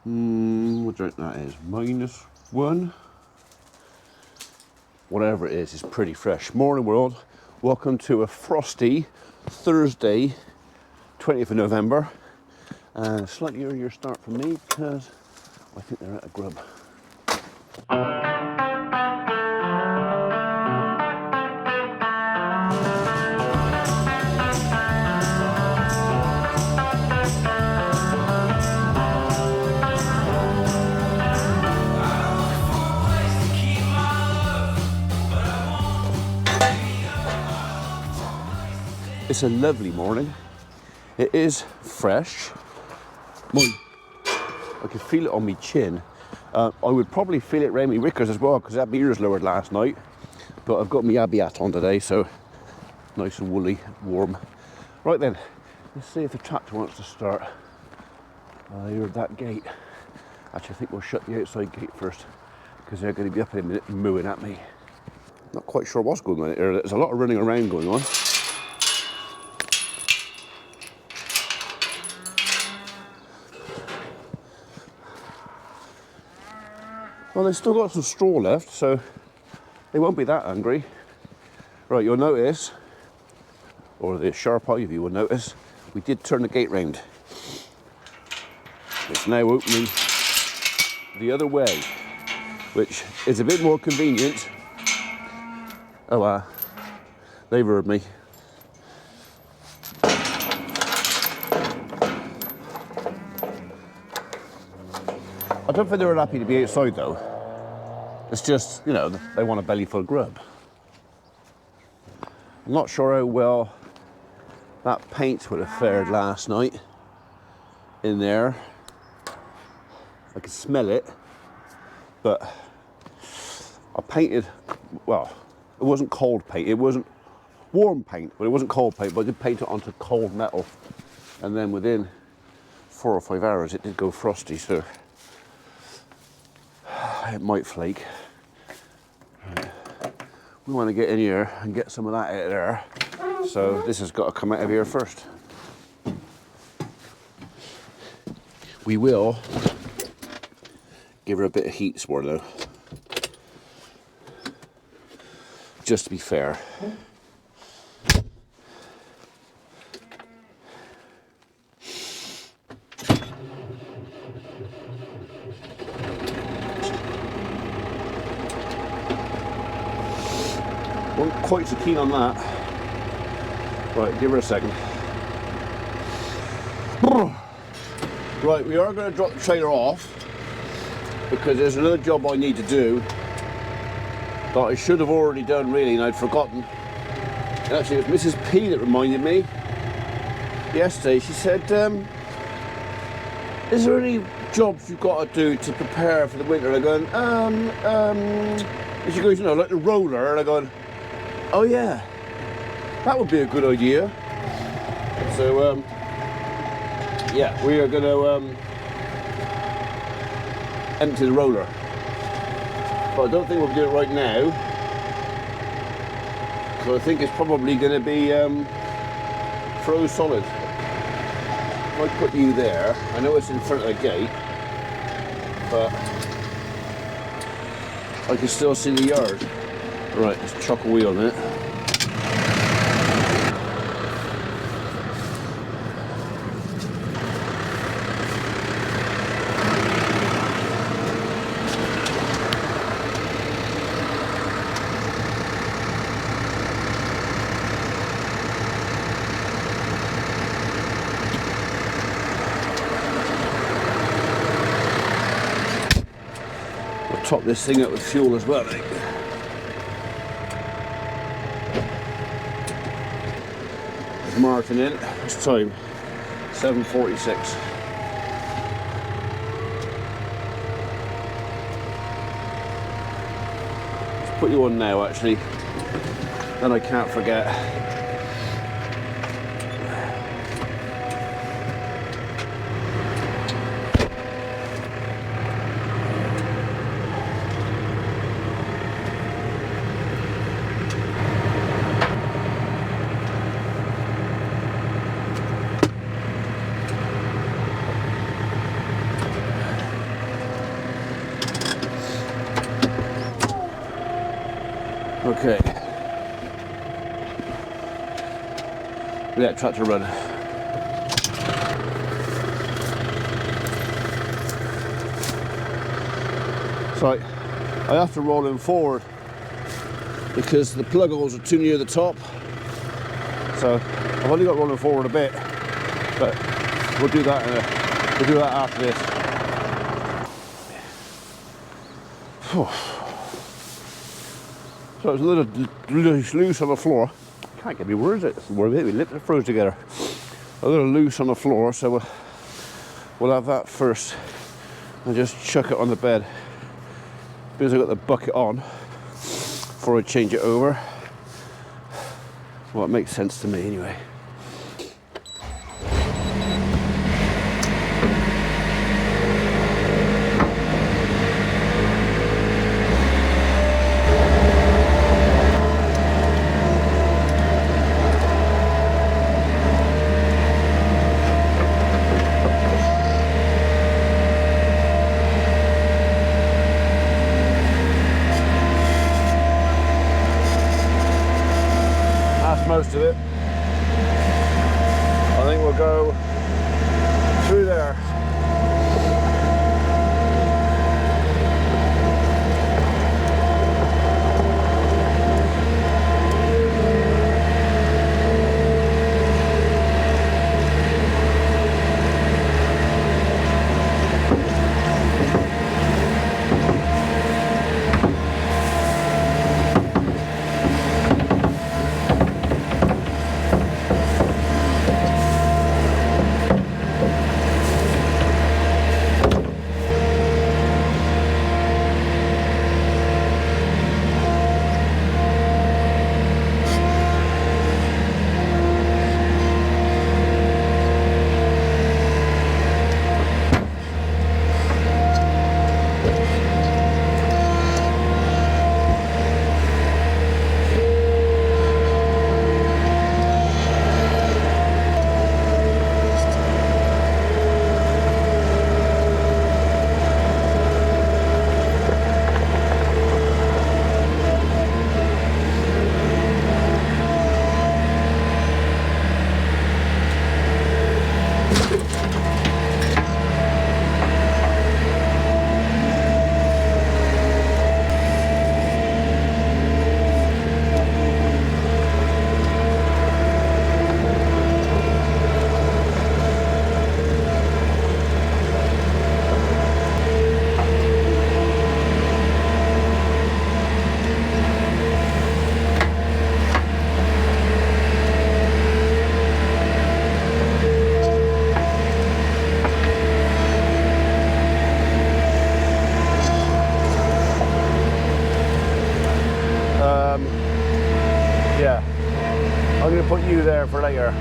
What drink that is? -1. Whatever it is, it's pretty fresh. Morning world, welcome to a frosty Thursday, 20th of November. And a slightly earlier start for me because I think they're out of grub. It's a lovely morning. It is fresh. I can feel it on my chin. I would probably feel it around my rickers as well because that beer's lowered last night. But I've got my Abbey hat on today, so nice and woolly, warm. Right then, let's see if the tractor wants to start. I heard that gate. Actually, I think we'll shut the outside gate first because they're going to be up in a minute mooing at me. Not quite sure what's going on here. There's a lot of running around going on. Well, they've still got some straw left, so they won't be that hungry. Right, you'll notice, or the sharp eye of you will notice, we did turn the gate round. It's now opening the other way, which is a bit more convenient. Oh, they've heard me. I don't think they were happy to be outside though. It's just, you know, they want a belly full of grub. I'm not sure how well that paint would have fared last night in there. I could smell it, but I painted, well, it wasn't cold paint, it wasn't warm paint, but it wasn't cold paint, but I did paint it onto cold metal. And then within 4 or 5 hours it did go frosty, so it might flake. Right. We want to get in here and get some of that out of there. So this has got to come out of here first. We will give her a bit of heat swirl though, just to be fair. Wasn't quite so keen on that. Right, give her a second. Right, we are going to drop the trailer off because there's another job I need to do that I should have already done really and I'd forgotten. And actually it was Mrs. P that reminded me yesterday. She said, is there any jobs you've got to do to prepare for the winter? And I'm going, and she goes, you know, like the roller. And I'm going, oh yeah, that would be a good idea. So yeah, we are going to empty the roller, but I don't think we'll do it right now. So I think it's probably going to be froze solid. If I put you there, I know it's in front of the gate, but I can still see the yard. Right, let's chuck a wheel on it. We'll top this thing up with fuel as well, I think. Martin in. It's time 7:46. Let's put you on now actually, then I can't forget. Okay. Let tractor run. So I have to roll him forward because the plug holes are too near the top. So I've only got rolling forward a bit, but we'll do that after this. So it's a little loose on the floor. Can't get me words out. We're a bit, we lips are froze together. A little loose on the floor, so we'll have that first and just chuck it on the bed. Because I've got the bucket on before I change it over. Well, it makes sense to me anyway. Most of it. I think we'll go through there. Yeah, I'm going to put you there for later.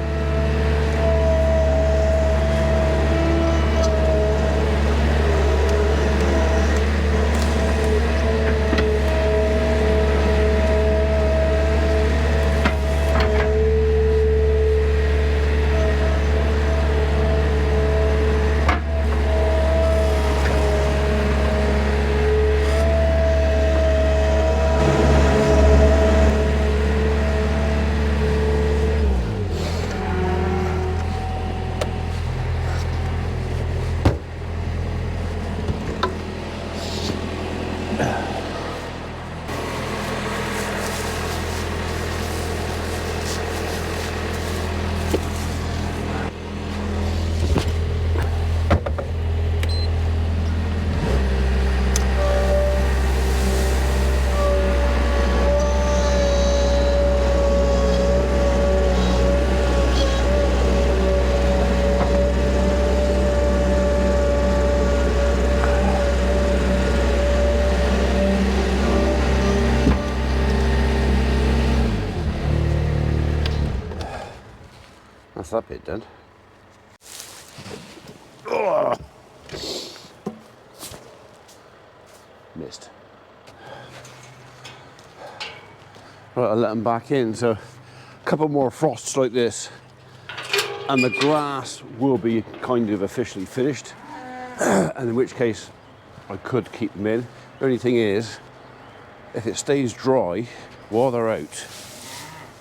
That's that bit done. Oh. Missed. Right, I'll let them back in. So a couple more frosts like this and the grass will be kind of officially finished. And in which case I could keep them in. The only thing is, if it stays dry, while they're out,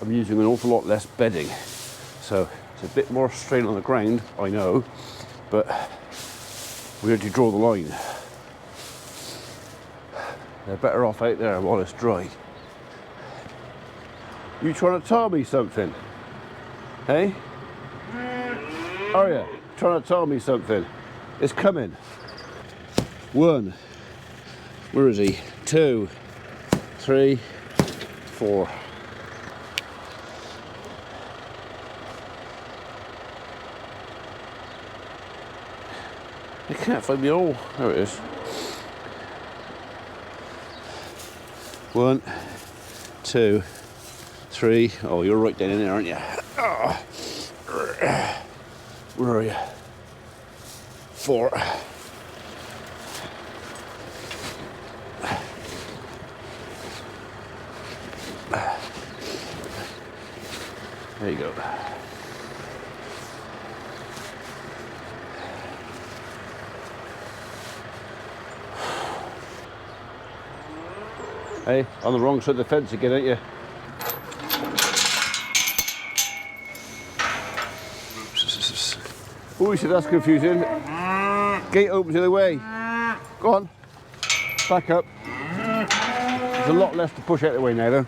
I'm using an awful lot less bedding. So it's a bit more strain on the ground, I know, but where do you draw the line? They're better off out there while it's dry. You trying to tell me something? Hey? Are you trying to tell me something? It's coming. 1. Where is he? 2, 3, 4. I can't find me all. There it is. 1, 2, 3. Oh, you're right down in there, aren't you? Oh. Where are you? 4. There you go. Hey, on the wrong side of the fence again, ain't you? Oh, you said that's confusing. Gate opens the other way. Go on. Back up. There's a lot less to push out of the way now, though.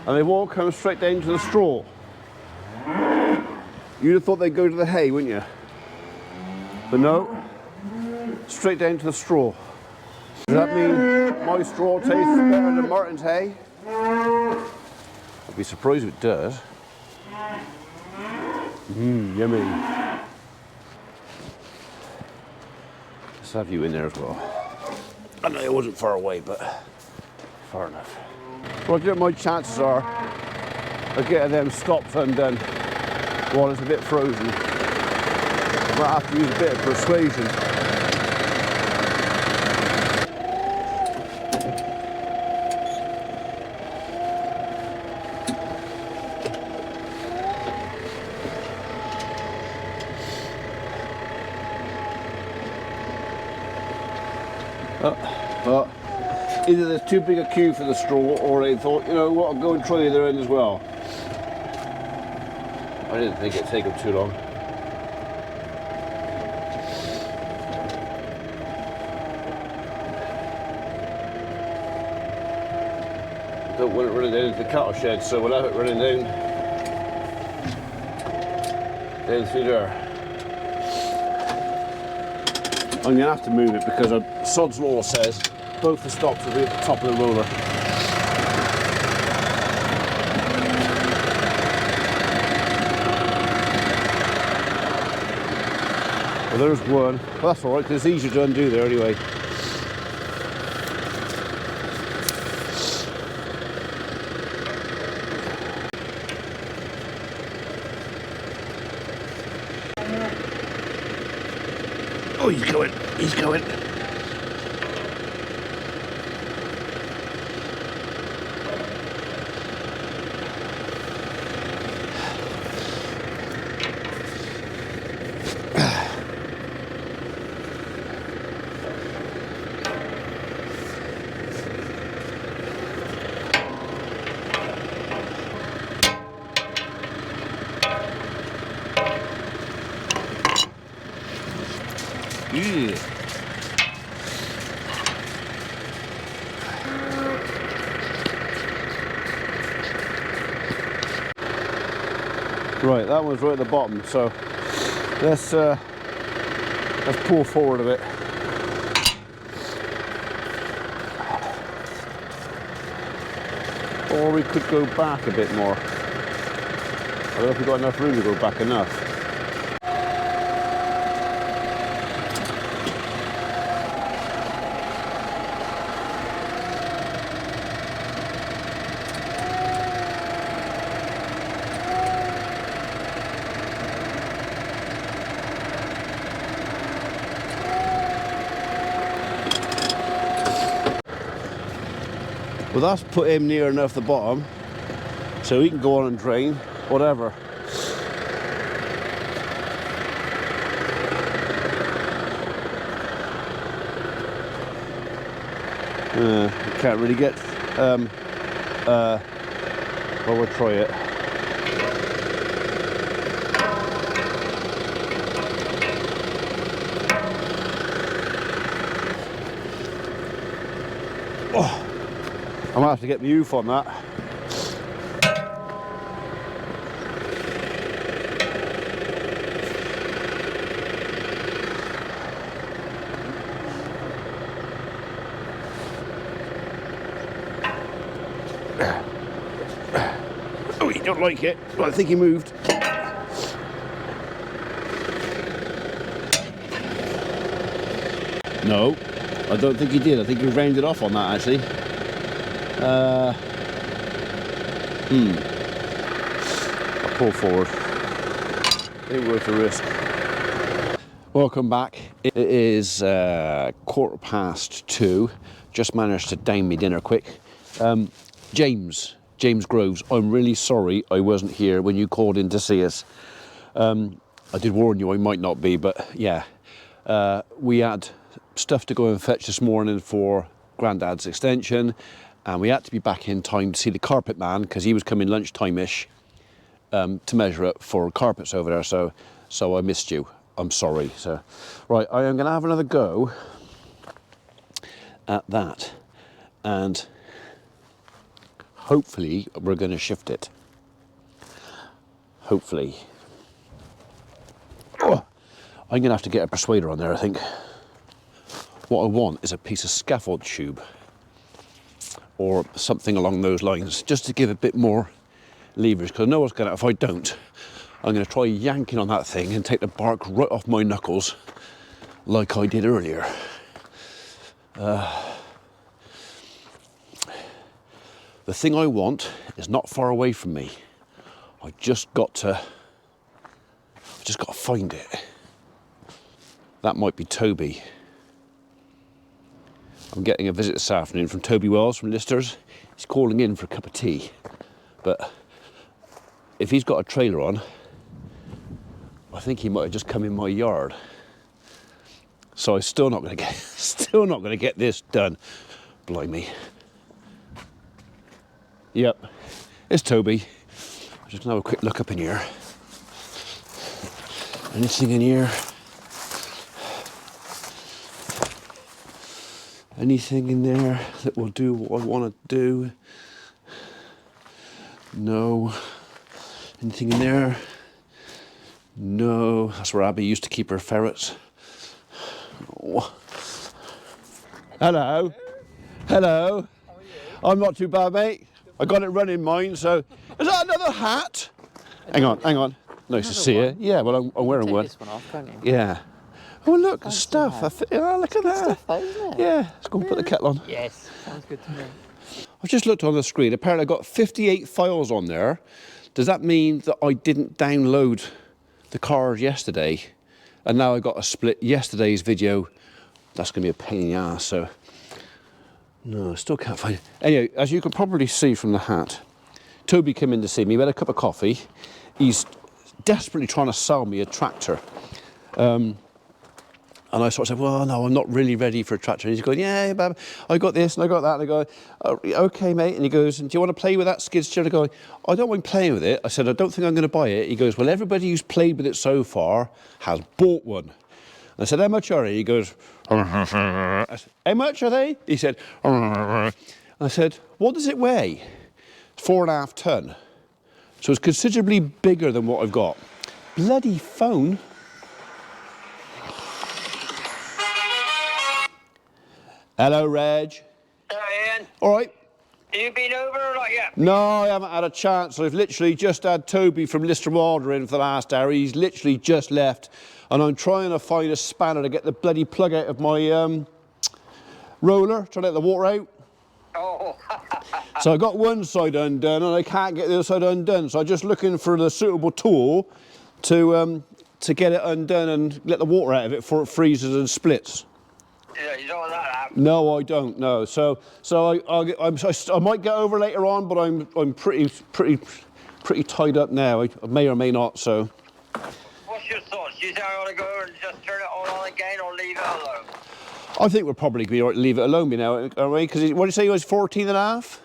And they've all come straight down to the straw. You'd have thought they'd go to the hay, wouldn't you? But no. Straight down to the straw. Does that mean my straw tastes better than Martin's hay? I'd be surprised if it does. Yummy. Let's have you in there as well. I know it wasn't far away, but far enough. Roger, my chances are of getting them stops undone while it's a bit frozen. I might have to use a bit of persuasion. But either there's too big a queue for the straw, or they thought, you know what, I'll go and try the other end as well. I didn't think it'd take them too long. I don't want it running down into the cattle shed, so we'll have it running down through there. I'm going to have to move it because Sod's Law says both the stops will be at the top of the roller. Well, there's one. Well, that's alright, because it's easier to undo there anyway. Oh, he's going. He's going. Yeah. Right, that one's right at the bottom, so let's pull forward a bit. Or we could go back a bit more. I don't know if we've got enough room to go back enough. Well, that's put him near enough the bottom so he can go on and drain, whatever. Can't really get, well, we'll try it. Oh, I might have to get the oof on that. Oh, he don't like it. Well, I think he moved. No, I don't think he did. I think he rounded off on that, actually. I'll pull forward. Ain't worth the risk. Welcome back. It is 2:15. Just managed to down me dinner quick. James Groves, I'm really sorry I wasn't here when you called in to see us. I did warn you I might not be, but yeah. We had stuff to go and fetch this morning for Grandad's extension, and we had to be back in time to see the carpet man because he was coming lunchtime-ish to measure it for carpets over there, so I missed you. I'm sorry. So, right, I am going to have another go at that, and hopefully we're going to shift it. Hopefully. Oh, I'm going to have to get a persuader on there, I think. What I want is a piece of scaffold tube or something along those lines, just to give a bit more leverage, because I know what's going to, if I don't, I'm going to try yanking on that thing and take the bark right off my knuckles like I did earlier. The thing I want is not far away from me. I just got to find it. That might be Toby. I'm getting a visit this afternoon from Toby Wells from Lister's. He's calling in for a cup of tea. But if he's got a trailer on, I think he might have just come in my yard. So I'm still not going to get this done. Blimey. Yep, it's Toby. I'm just going to have a quick look up in here. Anything in here? Anything in there that will do what I want to do? No. Anything in there? No. That's where Abby used to keep her ferrets. Oh. Hello. Hello. How are you? I'm not too bad, mate. I got it running mine, so... Is that another hat? Hang on. Nice to see you. Yeah, well, I'm wearing one. Take this one off, can't you? Yeah. Oh, look, the Nice stuff. Look at that. Stuff, though, isn't it? Yeah, let's go and put the kettle on. Yes, sounds good to me. I've just looked on the screen. Apparently I got 58 files on there. Does that mean that I didn't download the cars yesterday? And now I got to split yesterday's video. That's going to be a pain in the ass, so... No, I still can't find it. Anyway, as you can probably see from the hat, Toby came in to see me. We had a cup of coffee. He's desperately trying to sell me a tractor. And I sort of said, well, no, I'm not really ready for a tractor. And he's going, yeah, babe, I got this and I got that. And I go, oh, okay, mate. And he goes, do you want to play with that skid steer? And I go, I don't mind playing with it. I said, I don't think I'm going to buy it. He goes, well, everybody who's played with it so far has bought one. And I said, how much are they? He goes, I said, how much are they? He said, and I said, what does it weigh? 4.5 ton. So it's considerably bigger than what I've got. Bloody phone. Hello, Reg. Hi, Ian. All right. Have you been over or not yet? No, I haven't had a chance. I've literally just had Toby from Lister Wilder in for the last hour. He's literally just left, and I'm trying to find a spanner to get the bloody plug out of my roller, trying to let the water out. Oh. So I got one side undone, and I can't get the other side undone. So I'm just looking for the suitable tool to get it undone and let the water out of it before it freezes and splits. Yeah, you don't want that happen. No, I don't. No. So I might get over later on, but I'm pretty tied up now. I may or may not. So. What's your thoughts? Do you think I ought to go and just turn it all on again or leave it alone? I think we'll probably be all right to leave it alone now, are we? Because what did you say, it was 14 and a half?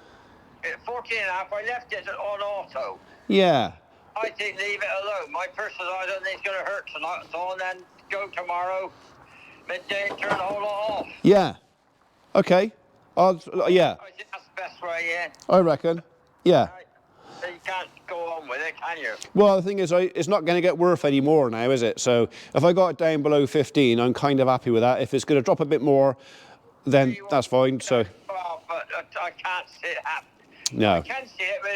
14 and a half, I left it on auto. Yeah. I think leave it alone. My personal, I don't think it's going to hurt tonight, so and then go tomorrow, midday, turn the whole lot off. Yeah. Okay. Yeah. I think that's the best way, yeah. I reckon. Yeah. So you can't go on with it, can you? Well, the thing is, it's not going to get worth any more now, is it? So if I got it down below 15, I'm kind of happy with that. If it's going to drop a bit more, then that's fine. So. Well, but I can't see it happen. No. I can see it, but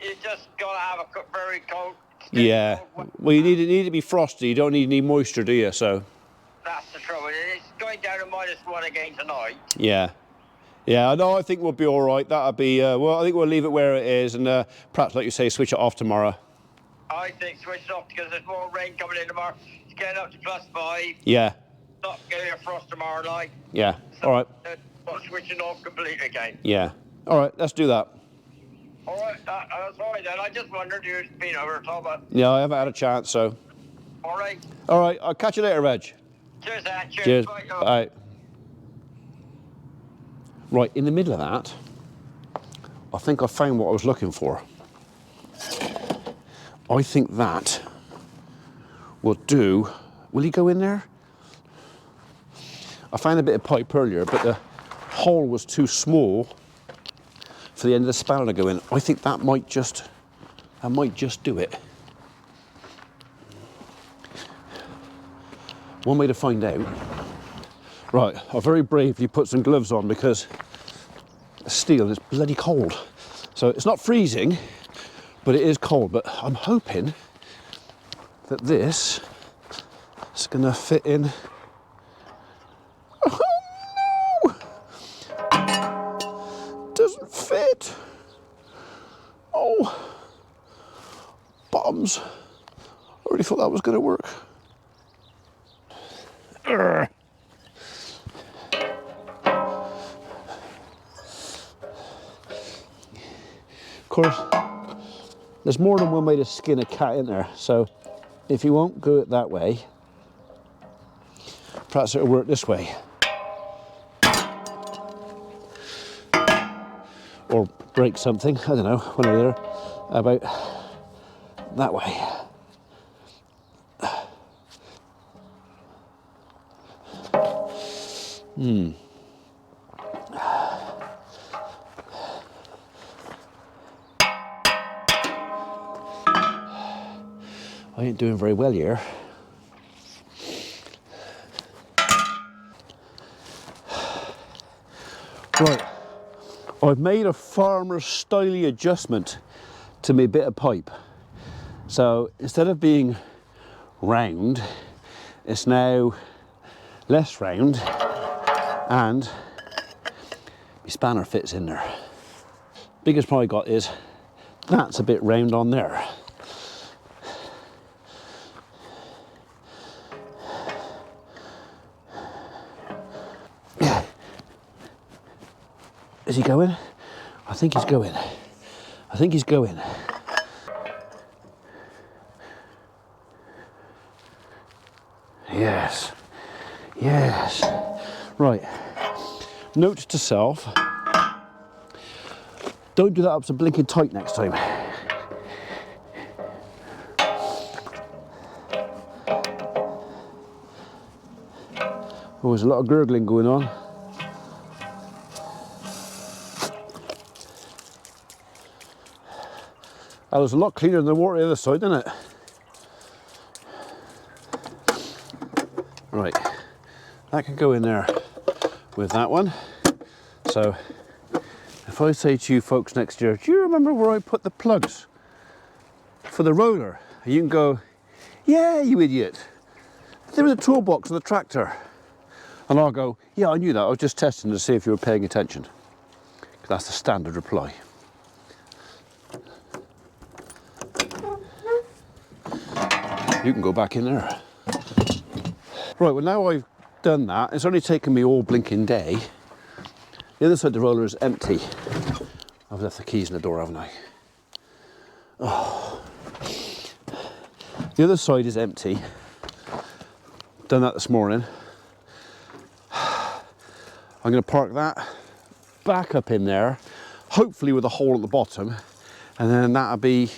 you just got to have a very cold. Yeah. Cold. Well, you need to be frosty. You don't need any moisture, do you? So. That's the trouble. It's going down to -1 again tonight. Yeah. Yeah, no, I think we'll be all right. That'll be, well, I think we'll leave it where it is and perhaps, like you say, switch it off tomorrow. I think switch it off because there's more rain coming in tomorrow. It's getting up to +5. Yeah. Not getting a frost tomorrow night. Yeah. So, All right. Not switching off completely again. Yeah. All right, let's do that. All right, that's all right then. I just wondered you'd been over to talk about. Yeah, I haven't had a chance, so. All right. All right, I'll catch you later, Reg. Cheers, Ann. Cheers. Bye. Bye. Right, in the middle of that, I think I found what I was looking for. I think that will do. Will he go in there? I found a bit of pipe earlier, but the hole was too small for the end of the spanner to go in. I think that might just do it. One way to find out. Right, I very bravely put some gloves on because the steel is bloody cold. So it's not freezing, but it is cold. But I'm hoping that this is going to fit in. Oh no! Doesn't fit. Oh, bottoms. I really thought that was going to work. Urgh. Of course, there's more than one way to skin a cat in there, so if you won't go it that way, perhaps it'll work this way. Or break something, I don't know, one or the other, about that way. I ain't doing very well here. Right, I've made a farmer's styley adjustment to my bit of pipe. So instead of being round, it's now less round and my spanner fits in there. Biggest problem I got is that's a bit round on there. Is he going? I think he's going. I think he's going. Yes. Yes. Right. Note to self. Don't do that up so blinking tight next time. Oh, there's a lot of gurgling going on. That was a lot cleaner than the water the other side, isn't it? Right, that can go in there with that one. So, if I say to you folks next year, do you remember where I put the plugs for the roller? And you can go, yeah, you idiot. There was a toolbox on the tractor. And I'll go, yeah, I knew that. I was just testing to see if you were paying attention. 'Cause that's the standard reply. You can go back in there. Right, well now I've done that, it's only taken me all blinking day. The other side of the roller is empty. I've left the keys in the door, haven't I? Oh. The other side is empty. Done that this morning. I'm going to park that back up in there, hopefully with a hole at the bottom, and then that'll be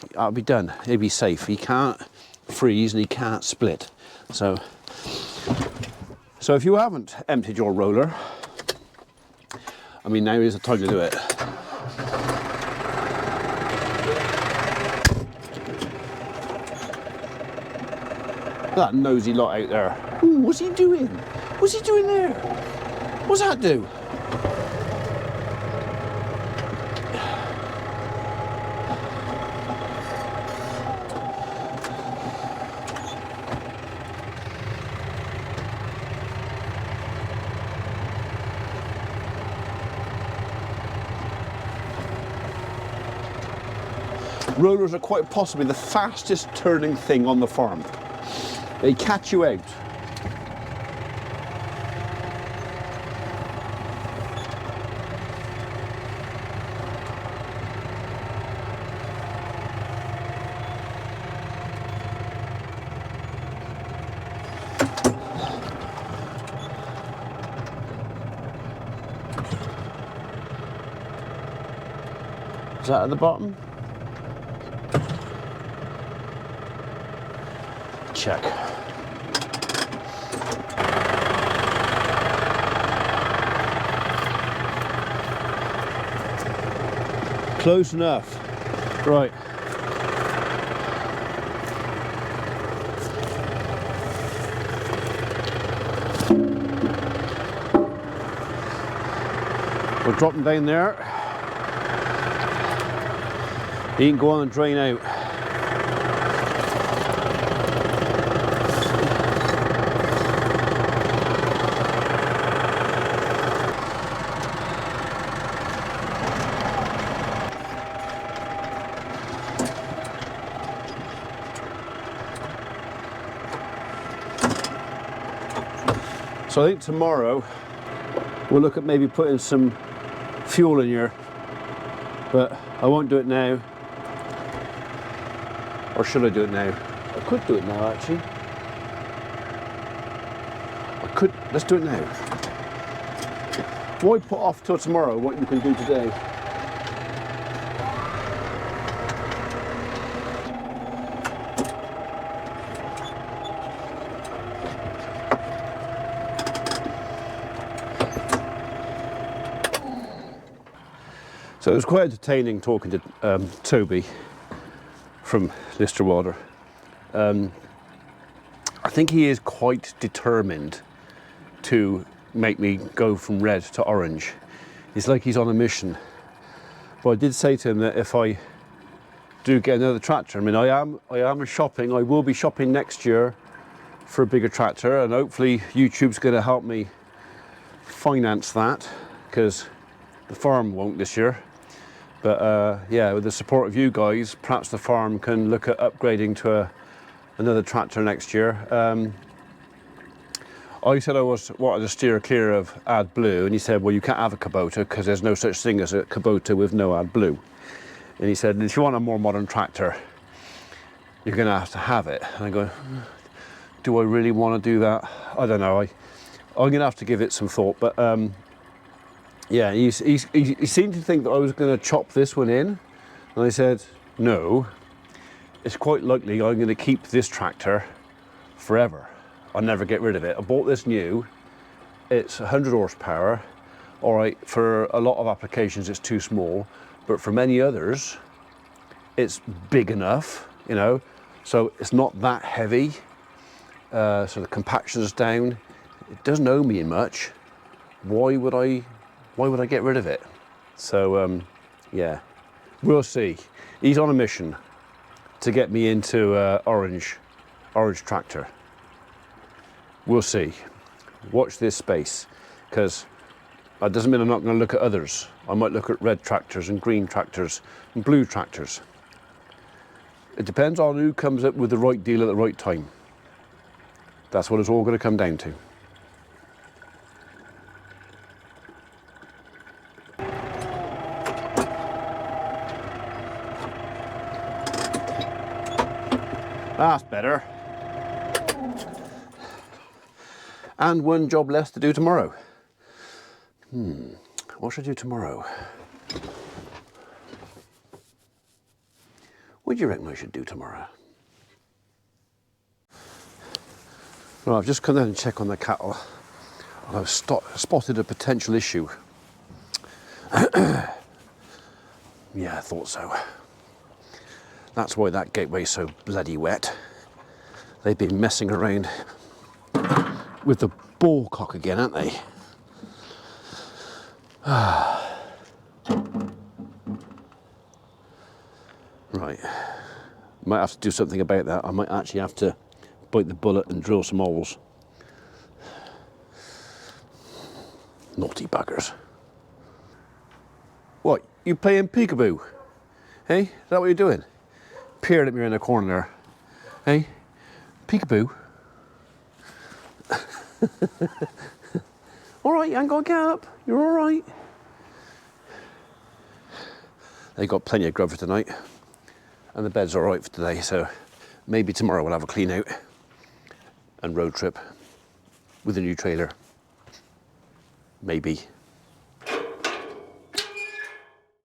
done. He'll be safe. He can't freeze and he can't split. So if you haven't emptied your roller, I mean, now is the time to do it. That nosy lot out there. Ooh, what's he doing? What's he doing there? What's that do? Rollers are quite possibly the fastest turning thing on the farm. They catch you out. Is that at the bottom? Check. Close enough. Right. We'll drop them down there. You can go on and drain out. So I think tomorrow we'll look at maybe putting some fuel in here, but I won't do it now. Or should I do it now? I could do it now, actually. Let's do it now. Why put off till tomorrow what you can do today? So it was quite entertaining talking to Toby from Lister Water. I think he is quite determined to make me go from red to orange. It's like he's on a mission. But I did say to him that if I do get another tractor, I mean, I am shopping. I will be shopping next year for a bigger tractor, and hopefully YouTube's going to help me finance that, because the farm won't this year. But yeah, with the support of you guys, perhaps the farm can look at upgrading to another tractor next year. I said I wanted to steer clear of AdBlue, and he said, well, you can't have a Kubota because there's no such thing as a Kubota with no AdBlue. And he said, if you want a more modern tractor, you're going to have it. And I go, do I really want to do that? I don't know. I'm going to have to give it some thought. But yeah, he seemed to think that I was going to chop this one in. And I said, no, it's quite likely I'm going to keep this tractor forever. I'll never get rid of it. I bought this new. It's 100 horsepower. All right, for a lot of applications, it's too small. But for many others, it's big enough, you know. So it's not that heavy. So the compaction's down. It doesn't owe me much. Why would I get rid of it? So yeah, we'll see. He's on a mission to get me into orange tractor. We'll see. Watch this space, because that doesn't mean I'm not going to look at others. I might look at red tractors and green tractors and blue tractors. It depends on who comes up with the right deal at the right time. That's what it's all going to come down to. That's better. And one job less to do tomorrow. What should I do tomorrow? What do you reckon I should do tomorrow? Well, I've just come down and checked on the cattle. And I've spotted a potential issue. Yeah, I thought so. That's why that gateway's so bloody wet. They've been messing around with the ball cock again, haven't they? Right. Might have to do something about that. I might actually have to bite the bullet and drill some holes. Naughty buggers. What, you playing peekaboo? Hey, is that what you're doing? Peering at me around the corner there. Hey, peekaboo. All right, you ain't got to get up. You're all right. They got plenty of grub for tonight. And the bed's all right for today, so maybe tomorrow we'll have a clean out and road trip with a new trailer. Maybe.